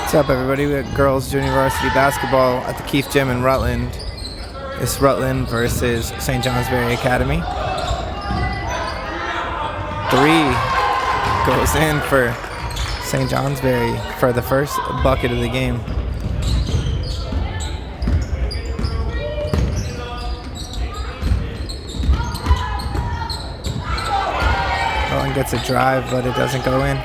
What's up, everybody? We got girls junior varsity basketball at the Keith Gym in Rutland. It's Rutland versus St. Johnsbury Academy. 3 goes in for St. Johnsbury for the first bucket of the game. Rutland gets a drive, but it doesn't go in.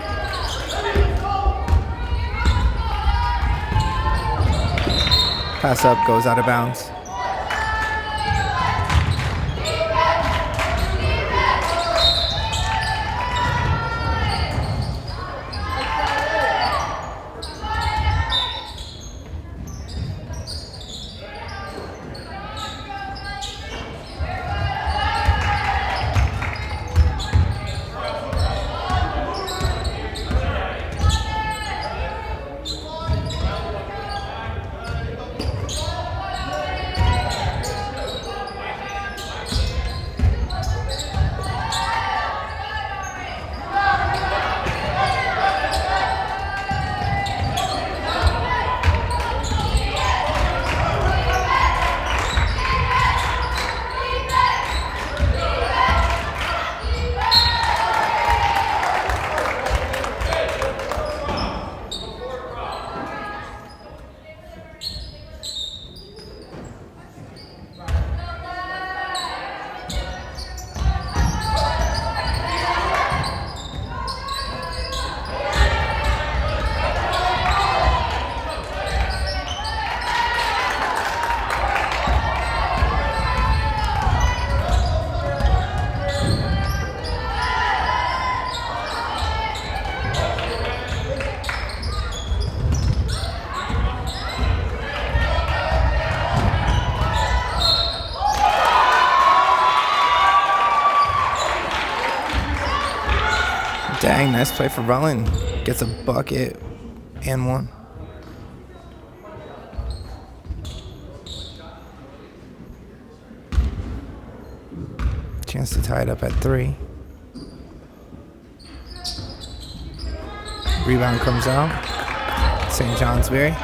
Pass up, goes out of bounds. Dang, nice play for Rutland. Gets a bucket and one. Chance to tie it up at 3. Rebound comes out. St. Johnsbury.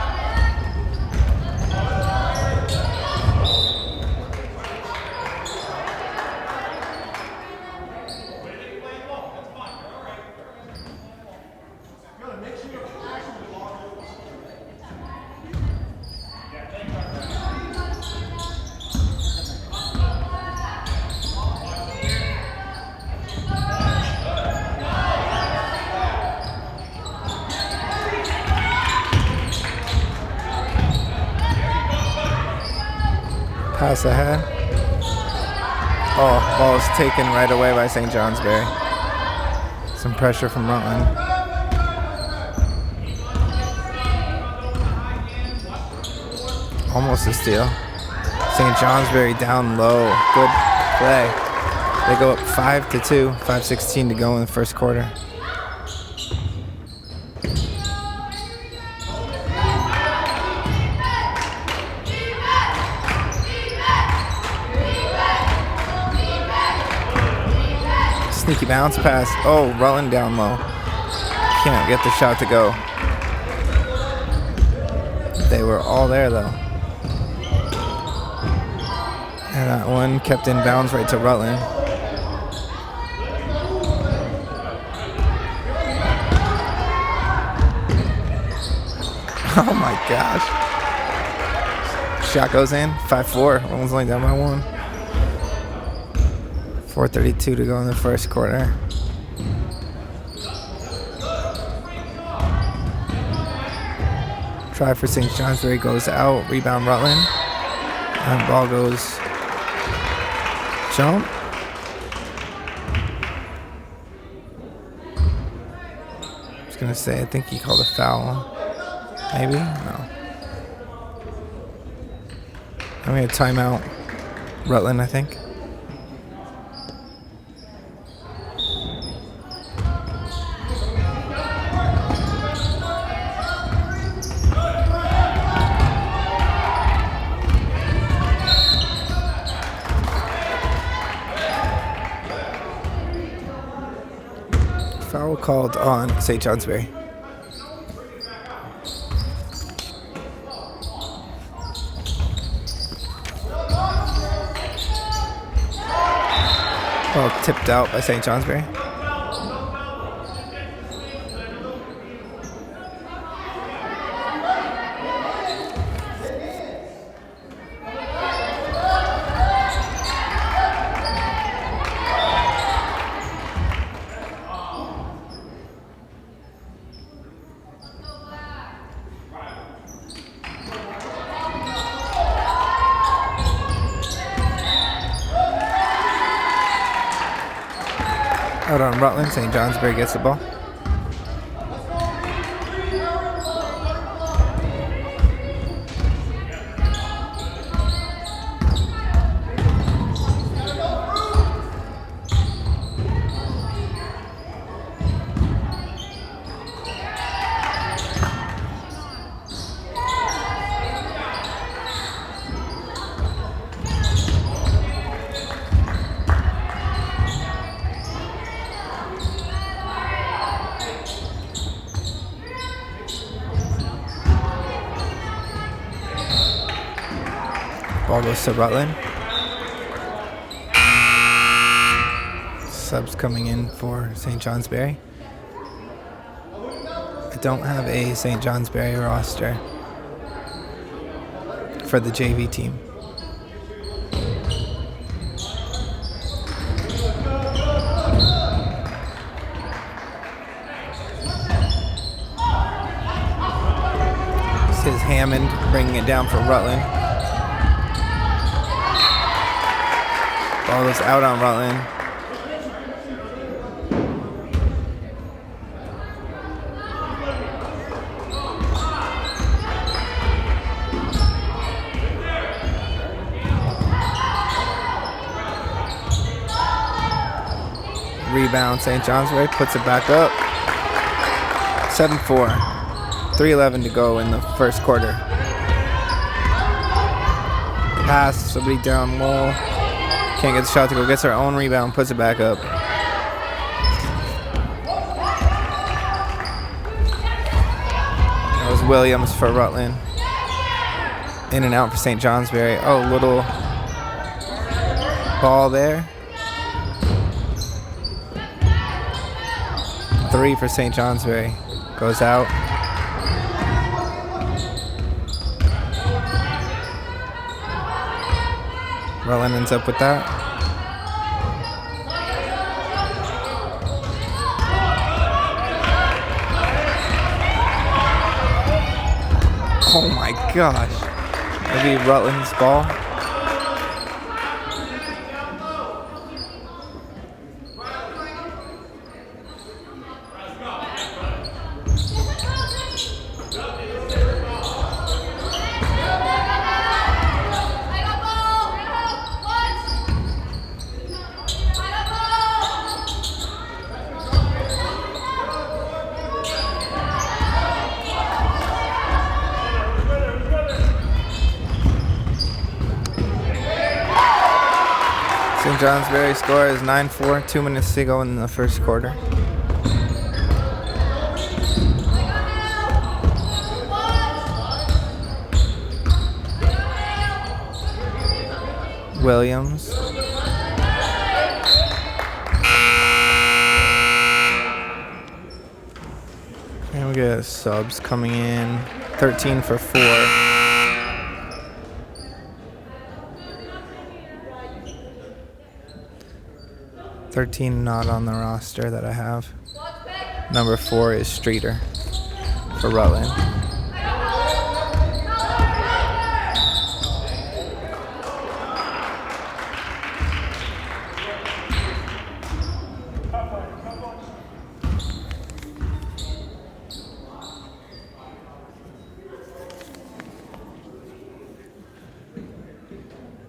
Pass ahead. Oh, ball is taken right away by St. Johnsbury. Some pressure from Rutland. Almost a steal. St. Johnsbury down low. Good play. They go up 5-2. 5:16 to go in the first quarter. Sneaky bounce pass. Oh, Rutland down low. Can't get the shot to go. They were all there, though. And that one kept in bounds right to Rutland. Oh my gosh. Shot goes in. 5-4. Rutland's only down by 1. 4:32 to go in the first quarter. Try for St. Johnsbury goes out. Rebound Rutland. And ball goes jump. I was going to say, I think he called a foul. Maybe? No. I'm going to timeout Rutland, I think. Foul called on St. Johnsbury. Ball tipped out by St. Johnsbury. Out on Rutland, St. Johnsbury gets the ball. Ball goes to Rutland. Subs coming in for St. Johnsbury. I don't have a St. Johnsbury roster for the JV team. This is Hammond bringing it down for Rutland. Ball is out on Rutland. Rebound, St. Johnsbury puts it back up. 7-4. 3:11 to go in the first quarter. Pass, somebody down low. Can't get the shot to go. Gets her own rebound, puts it back up. That was Williams for Rutland. In and out for St. Johnsbury. Oh, little ball there. 3 for St. Johnsbury. Goes out. Rutland ends up with that. Oh my gosh. That'd be Rutland's ball. St. Johnsbury score is 9-4, 2 minutes to go in the first quarter. Williams. And we get subs coming in. 13 for 4. $13 not on the roster that I have. Number 4 is Streeter for Rutland.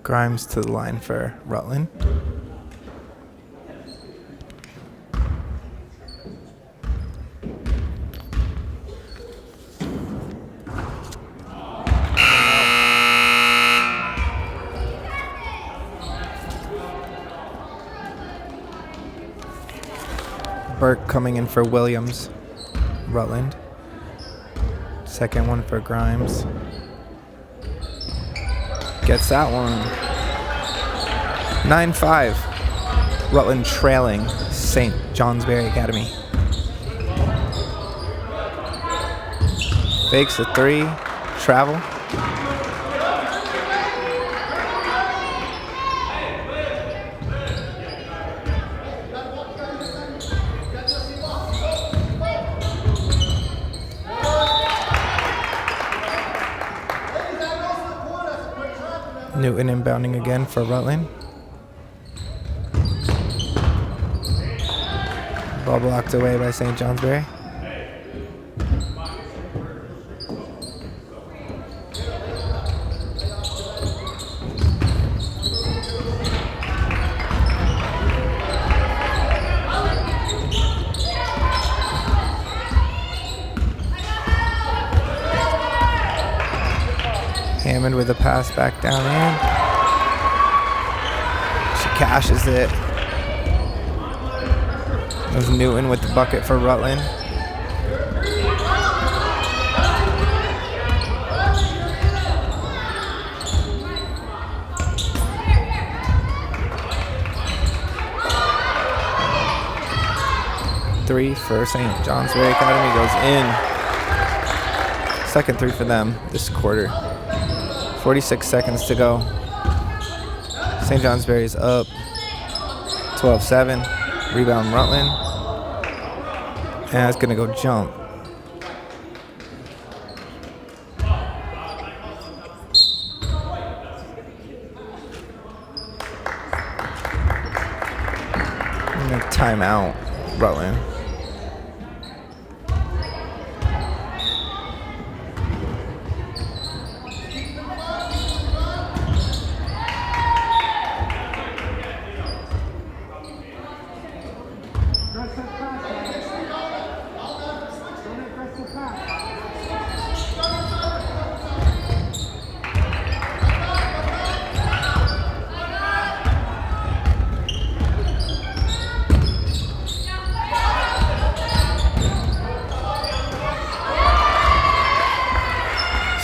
Grimes to the line for Rutland. Burke coming in for Williams, Rutland. Second one for Grimes. Gets that one. 9-5. Rutland trailing St. Johnsbury Academy. Fakes the three, travel. Newton inbounding again for Rutland. Ball blocked away by St. Johnsbury. Hammond with a pass back down in. She cashes it. It was Newton with the bucket for Rutland. Three for St. Johnsbury Academy goes in. Second three for them this quarter. 46 seconds to go. St. Johnsbury's up 12-7. Rebound Rutland. And it's going to go jump. And a timeout, Rutland.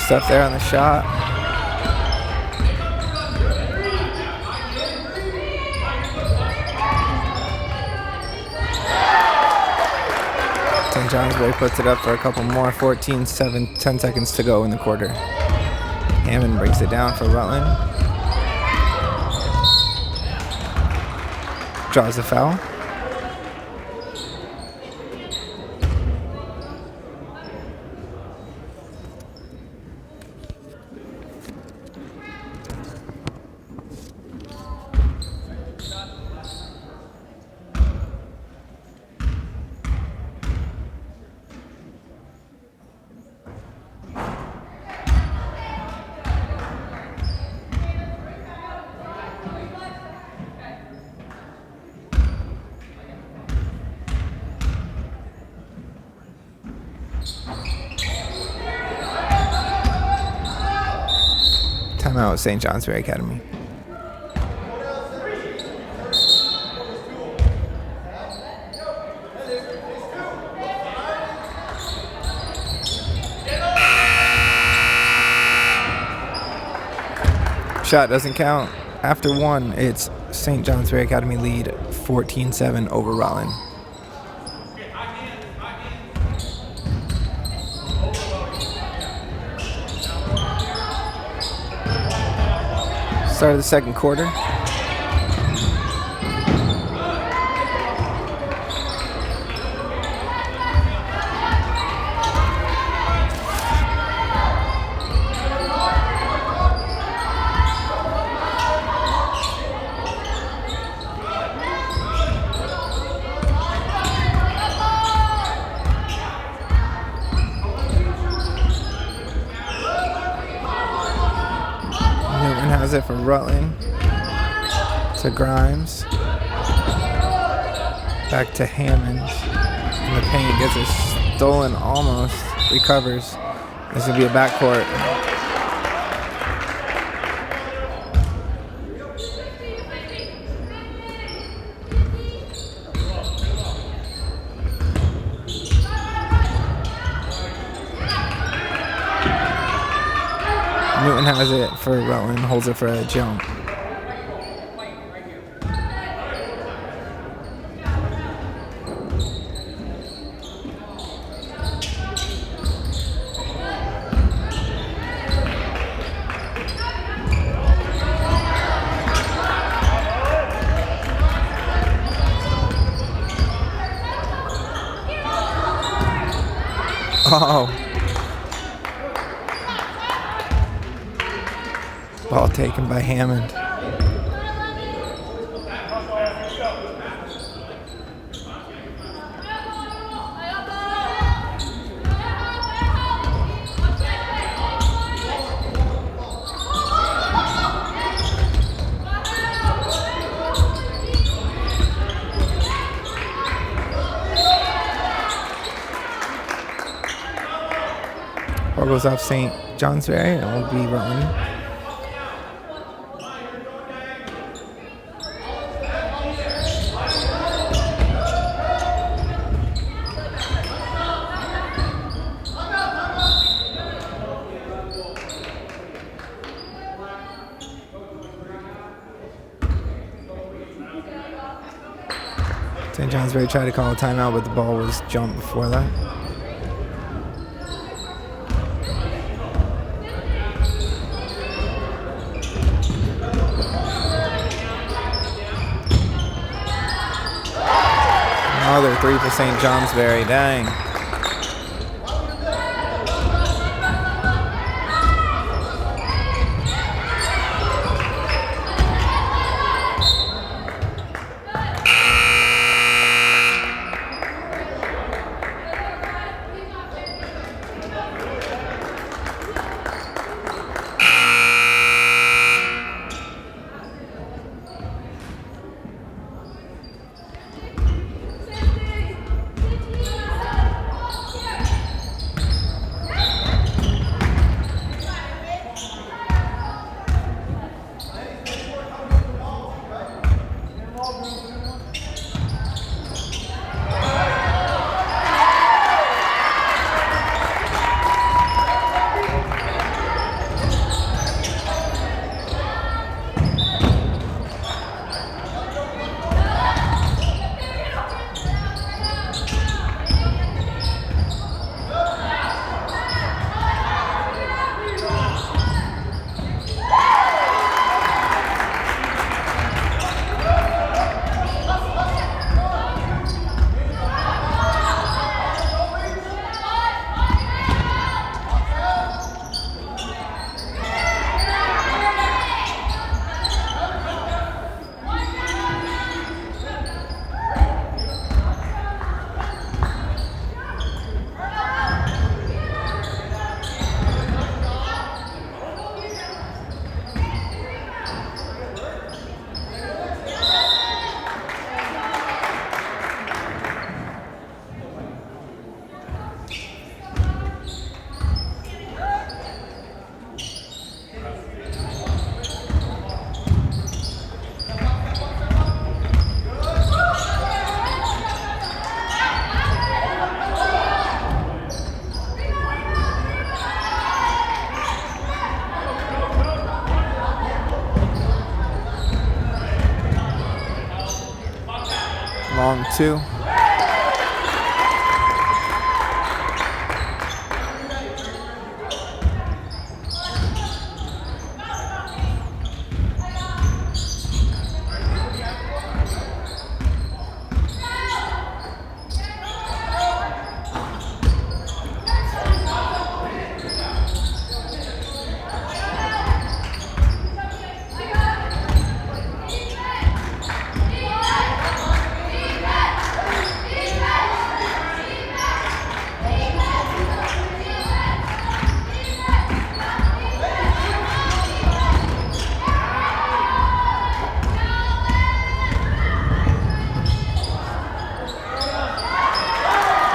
Stuff there on the shot. St. Johnsbury puts it up for a couple more. 14-7, 10 seconds to go in the quarter. Hammond breaks it down for Rutland. Draws the foul. Timeout, St. Johnsbury Academy. Shot doesn't count. After one, it's St. Johnsbury Academy lead 14-7 over Rutland. Start of the second quarter. Has it for Rutland to Grimes, back to Hammond in the paint, gets it stolen, almost recovers. This will be a backcourt. Newton has it for Rutland, holds it for a jump. Oh. Ball taken by Hammond. Ball goes off St. Johnsbury, and it will be Rutland. St. Johnsbury tried to call a timeout, but the ball was jumped before that. Another three for St. Johnsbury. Dang. Long two.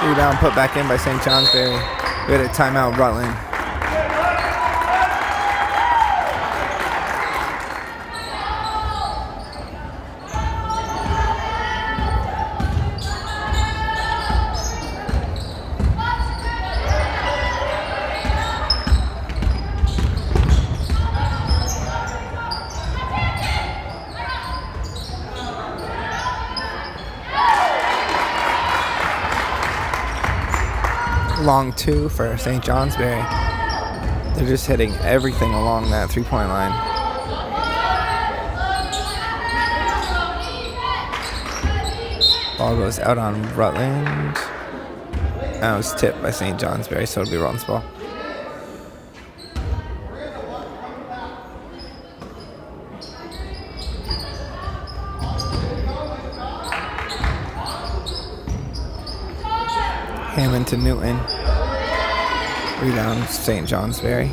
Rebound put back in by St. Johnsbury. We had a timeout, Rutland. Long two for St. Johnsbury. They're just hitting everything along that three-point line. Ball goes out on Rutland. That was tipped by St. Johnsbury, so it'll be Rutland's ball. Hammond to Newton. Rebound, St. Johnsbury.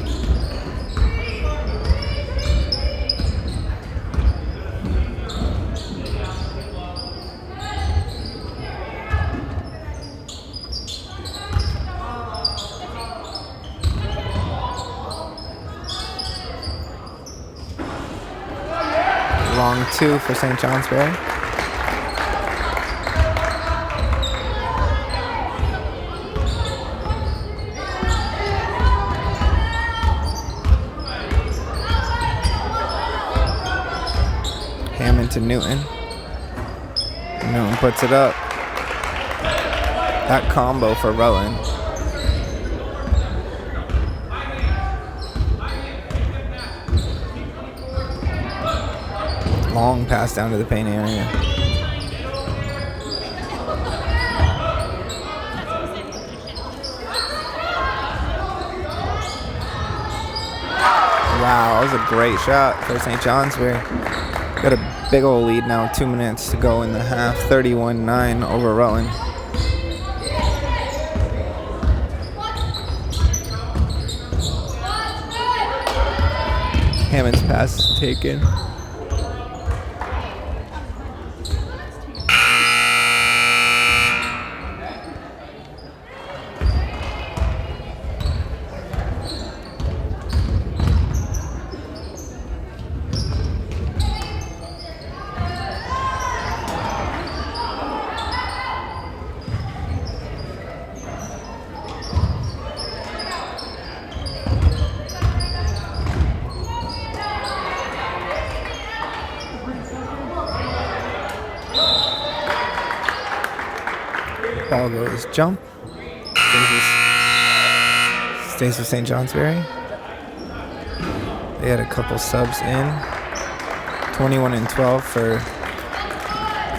Long 2 for St. Johnsbury. Hammond to Newton. Newton puts it up. That combo for Rutland. Long pass down to the paint area. Wow, that was a great shot for St. Johnsbury. Got a big old lead now, 2 minutes to go in the half, 31-9 over Rutland. Hammond's pass is taken. Ball goes jump. Stays with St. Johnsbury. They had a couple subs in. 21 and 12 for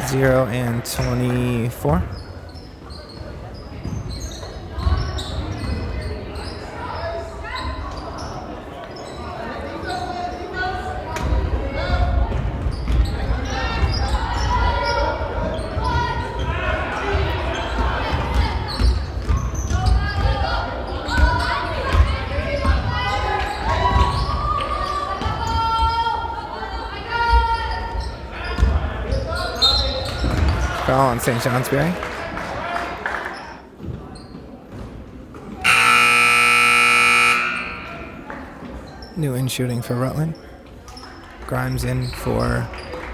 0 and 24. Foul on St. Johnsbury. Newton shooting for Rutland. Grimes in for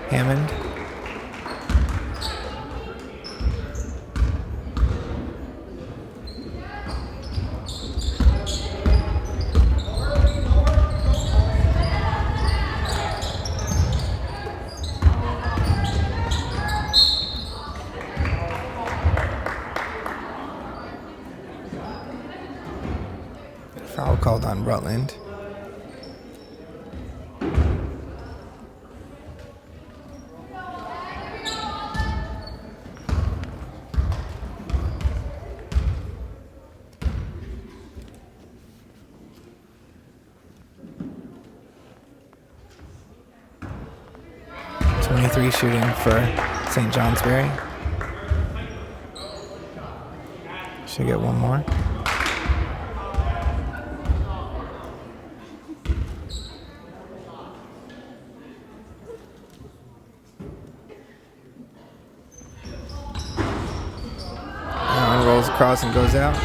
Hammond. Foul called on Rutland. .23 shooting for St. Johnsbury. Should get one more. Rolls across and goes out.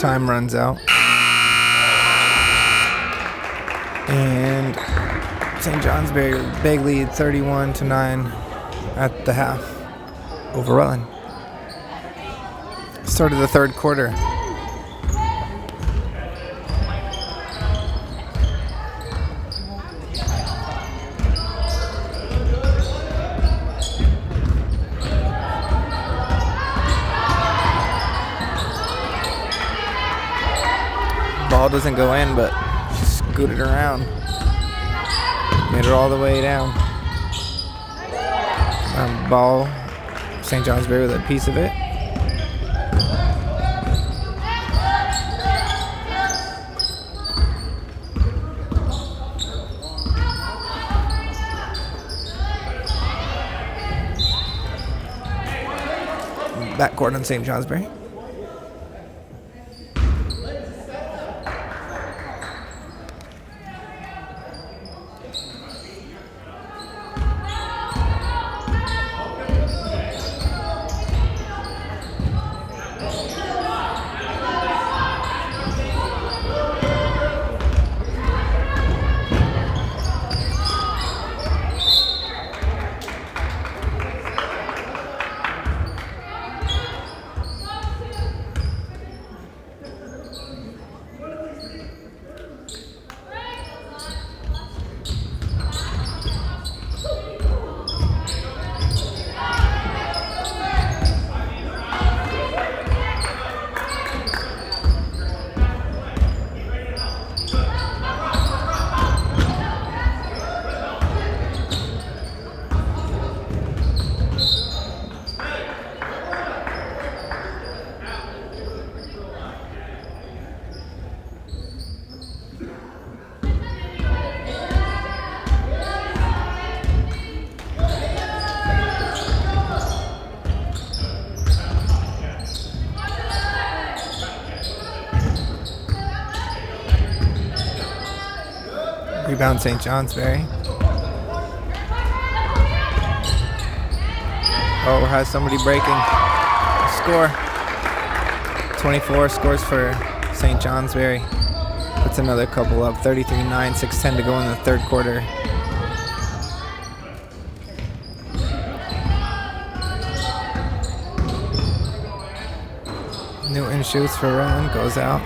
Time runs out. And St. Johnsbury, big lead, 31-9 at the half over Rutland. Start of the third quarter. Ball doesn't go in, but she scooted around. Made her all the way down. Ball, St. Johnsbury with a piece of it. Backcourt on St. Johnsbury. Rebound St. Johnsbury. Oh, has somebody breaking. Score. 24 scores for St. Johnsbury. Puts another couple up. 33-9, 6:10 to go in the third quarter. Newton shoots for Rutland, goes out.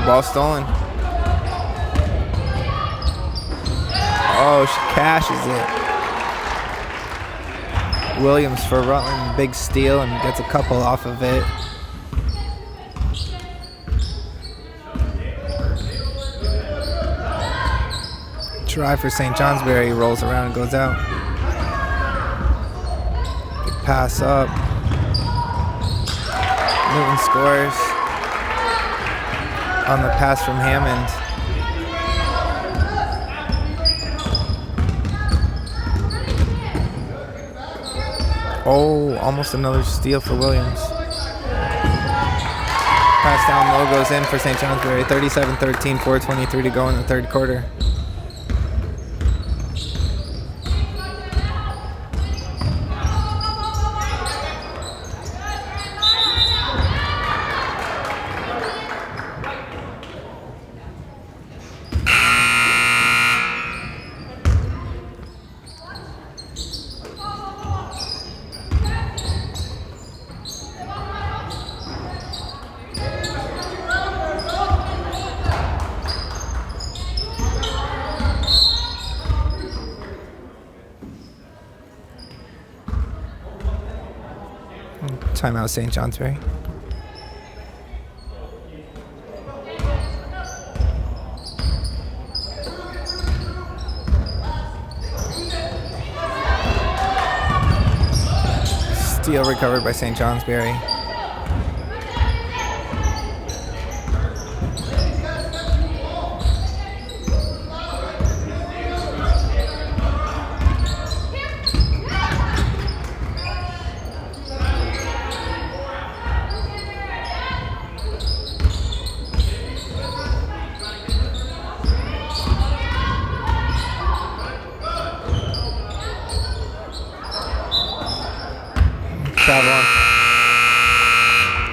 Ball stolen. Oh, she cashes it. Williams for Rutland, big steal, and gets a couple off of it. Try for St. Johnsbury, rolls around and goes out. Big pass up. Newton scores on the pass from Hammond. Oh, almost another steal for Williams. Pass down low goes in for St. Johnsbury. 37-13, 4:23 to go in the third quarter. Timeout, St. Johnsbury. Steal recovered by St. Johnsbury.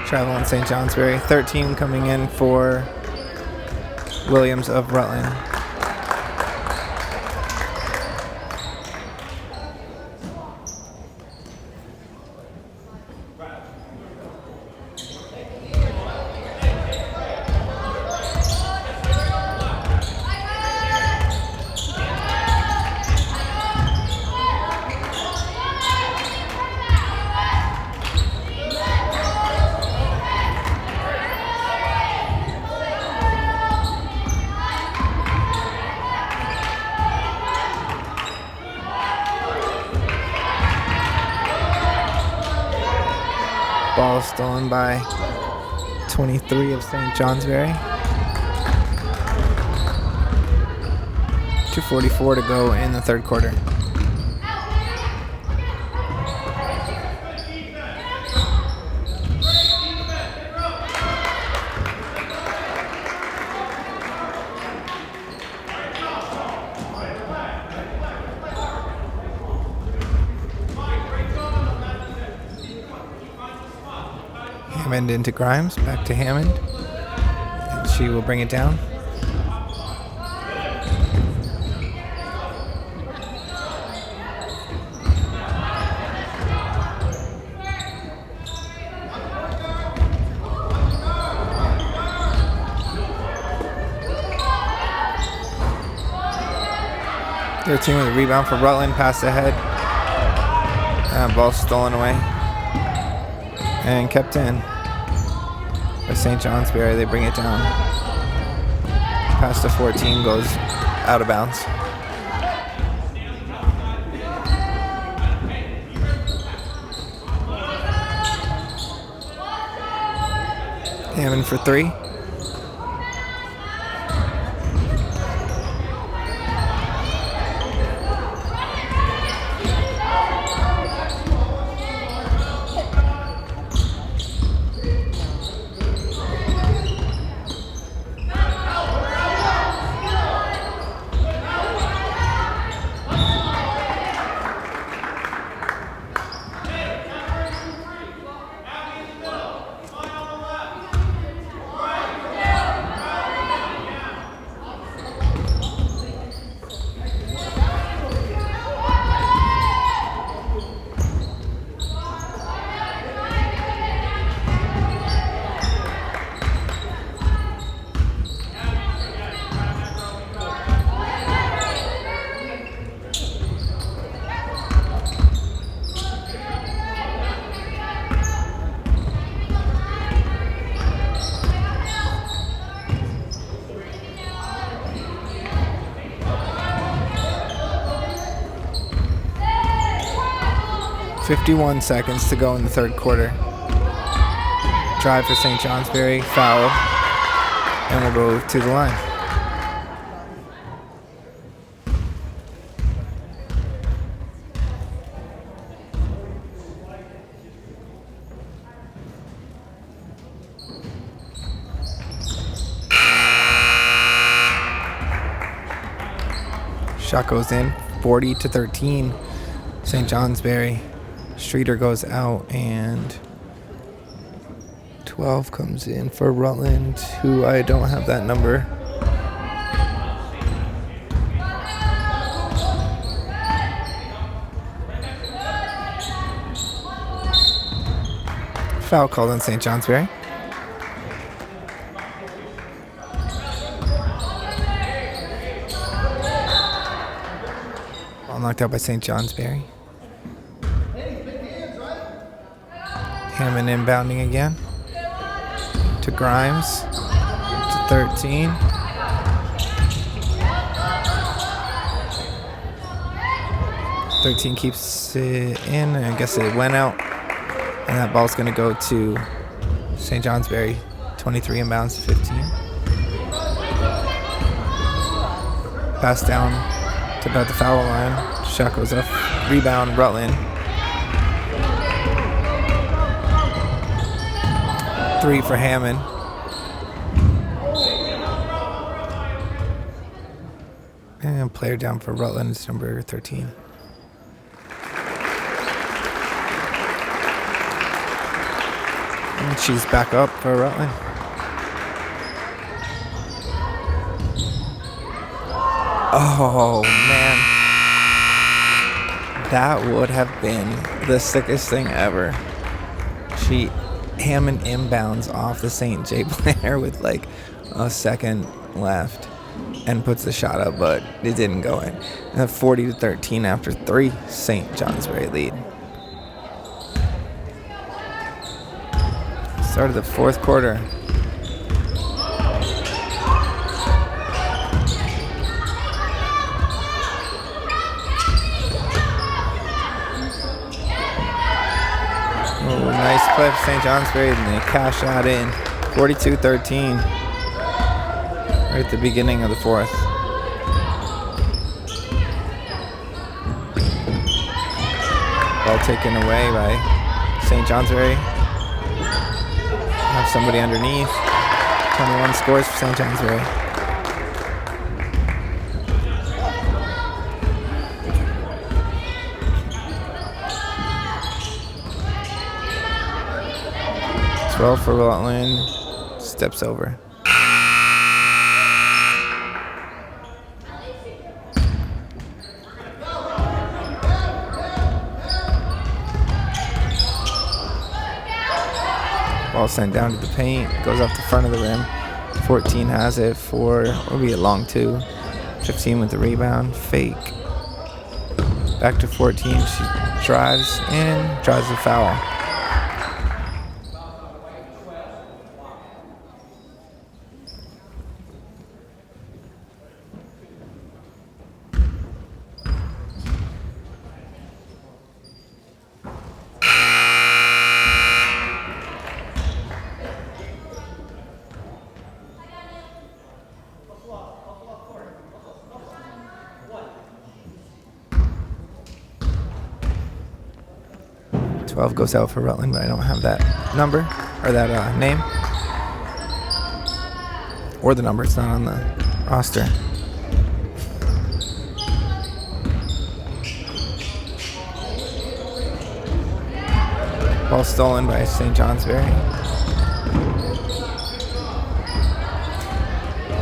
Travel on St. Johnsbury. 13 coming in for Williams of Rutland. Ball stolen by 23 of St. Johnsbury. 2:44 to go in the third quarter. Hammond into Grimes, back to Hammond, and she will bring it down. Their team with a rebound for Rutland, pass ahead, ball stolen away and kept in by St. Johnsbury. They bring it down. Pass to 14 goes out of bounds. Hammond for three. .51 seconds to go in the third quarter. Drive for St. Johnsbury, foul, and we'll go to the line. Shot goes in, 40-13, St. Johnsbury. Streeter goes out, and 12 comes in for Rutland, who I don't have that number. Foul called on St. Johnsbury. Ball knocked out by St. Johnsbury. Hammond inbounding again to Grimes to 13. Keeps it in, and I guess it went out. And that ball's going to go to St. Johnsbury. 23 inbounds to 15. Pass down to about the foul line. Shot goes up. Rebound, Rutland. 3 for Hammond. And player down for Rutland is number 13. And she's back up for Rutland. Oh, man. That would have been the sickest thing ever. Hammond inbounds off the St. J player with like a second left and puts the shot up, but it didn't go in. 40-13 after 3, St. Johnsbury lead. Start of the fourth quarter. Oh, nice play for St. Johnsbury, and they cash out in 42-13 right at the beginning of the fourth. Ball taken away by St. Johnsbury. Have somebody underneath. 21 scores for St. Johnsbury. For Rutland, steps over. Ball sent down to the paint, goes off the front of the rim. 14 has it for, will be a long 2. 15 with the rebound, fake. Back to 14, she drives in, draws the foul. 12 goes out for Rutland, but I don't have that number or that name. Or the number, it's not on the roster. Ball stolen by St. Johnsbury.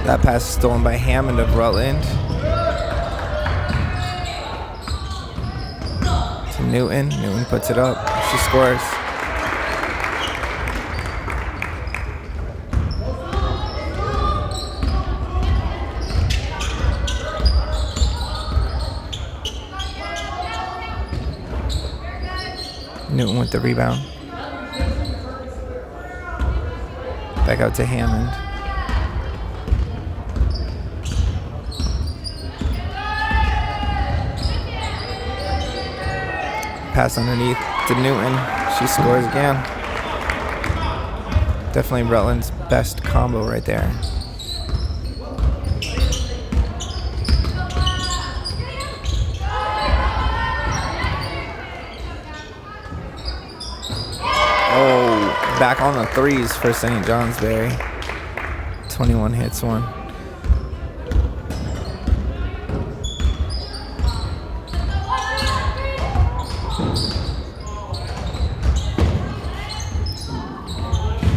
That pass is stolen by Hammond of Rutland. To Newton. Newton puts it up. She scores. Newton with the rebound. Back out to Hammond. Pass underneath to Newton. She scores again. Definitely Rutland's best combo right there. Oh, back on the threes for St. Johnsbury. 21 hits one.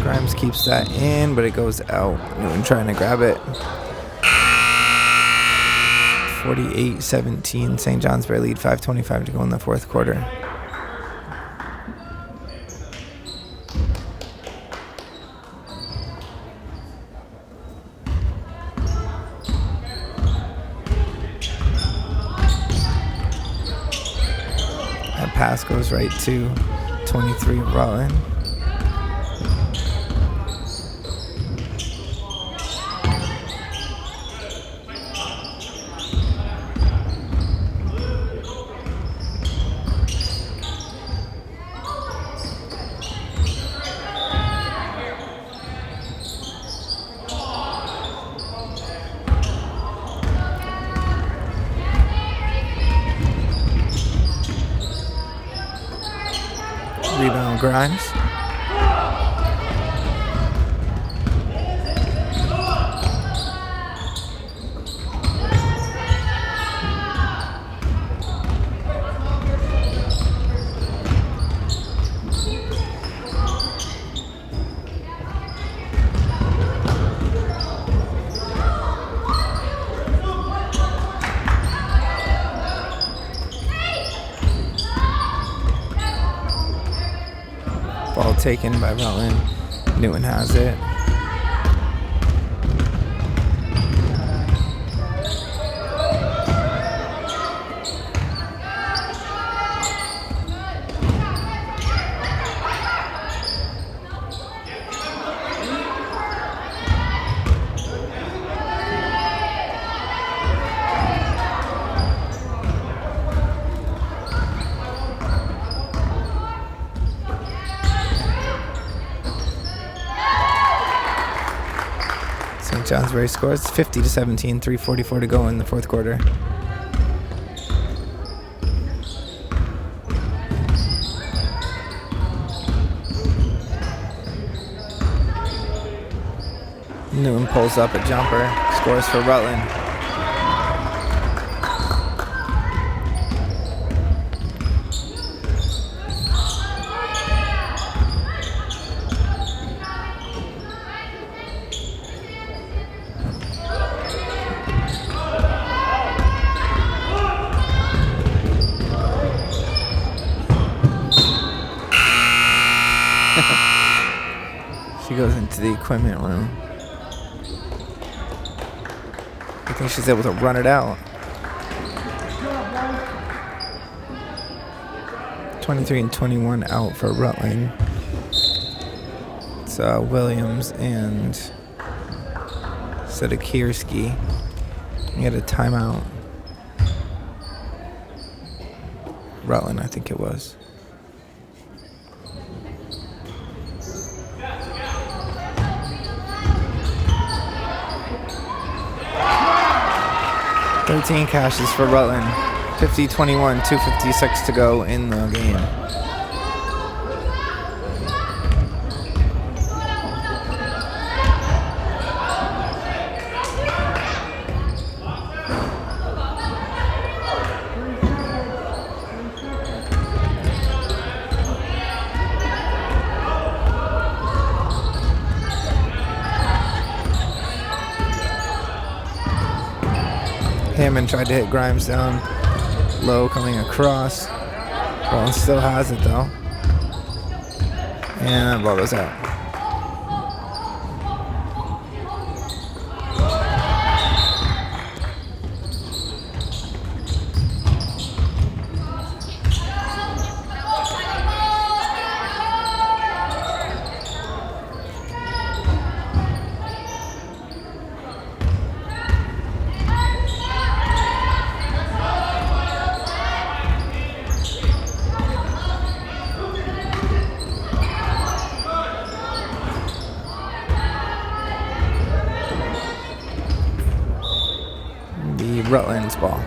Grimes keeps that in, but it goes out. Newton trying to grab it. 48-17. St. Johnsbury lead. 5:25 to go in the fourth quarter. That pass goes right to 23 Rutland. Grimes. Ball taken by Rutland. Newton has it. Johnsbury scores 50-17, 3:44 to go in the fourth quarter. Newton pulls up a jumper, scores for Rutland. She goes into the equipment room. I think she's able to run it out. 23-21 out for Rutland. It's Williams and Sedekirski. We had a timeout. Rutland, I think it was. Thirteen cashes for Rutland. 50-21, 2:56 to go in the game. Hammond tried to hit Grimes down low coming across. Rutland still has it though. And that ball goes out. Rutland's ball.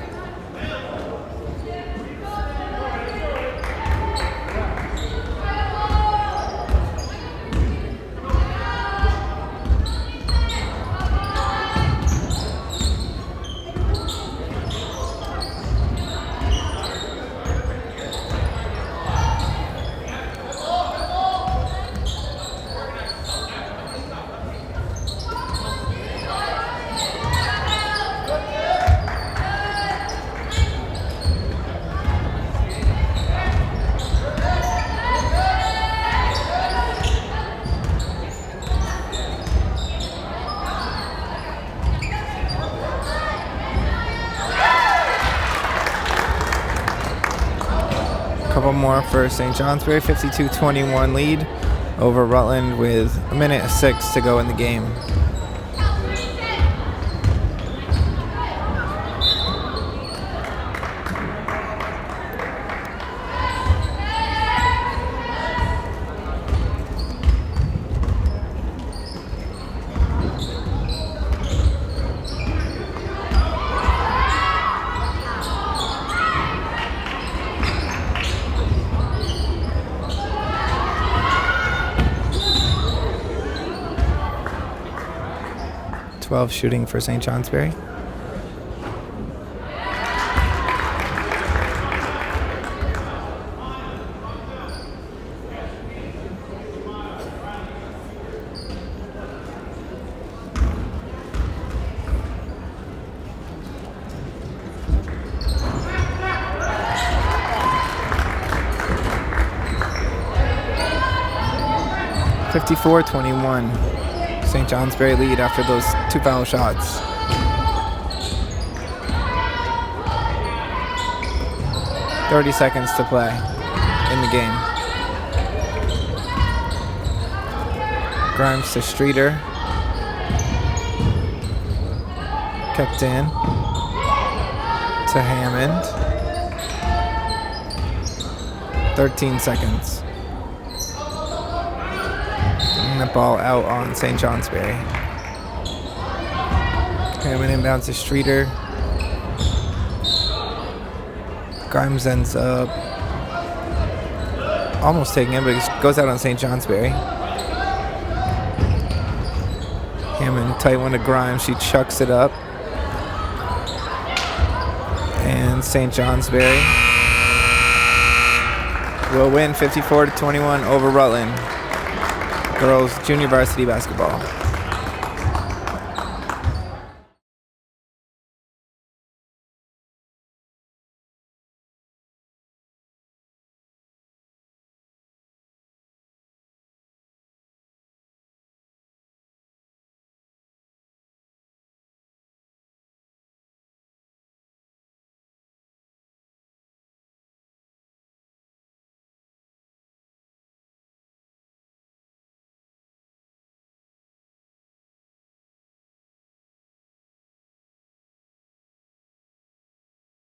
Couple more for St. Johnsbury. 52-21 lead over Rutland with 1:06 to go in the game. 12 shooting for St. Johnsbury. (54-21). St. Johnsbury lead after those 2 foul shots. .30 seconds to play in the game. Grimes to Streeter. Kept in. To Hammond. 13 seconds. The ball out on St. Johnsbury. Hammond inbounds to Streeter. Grimes ends up almost taking it, but it goes out on St. Johnsbury. Hammond tight one to Grimes. She chucks it up. And St. Johnsbury will win 54-21 over Rutland. Girls junior varsity basketball.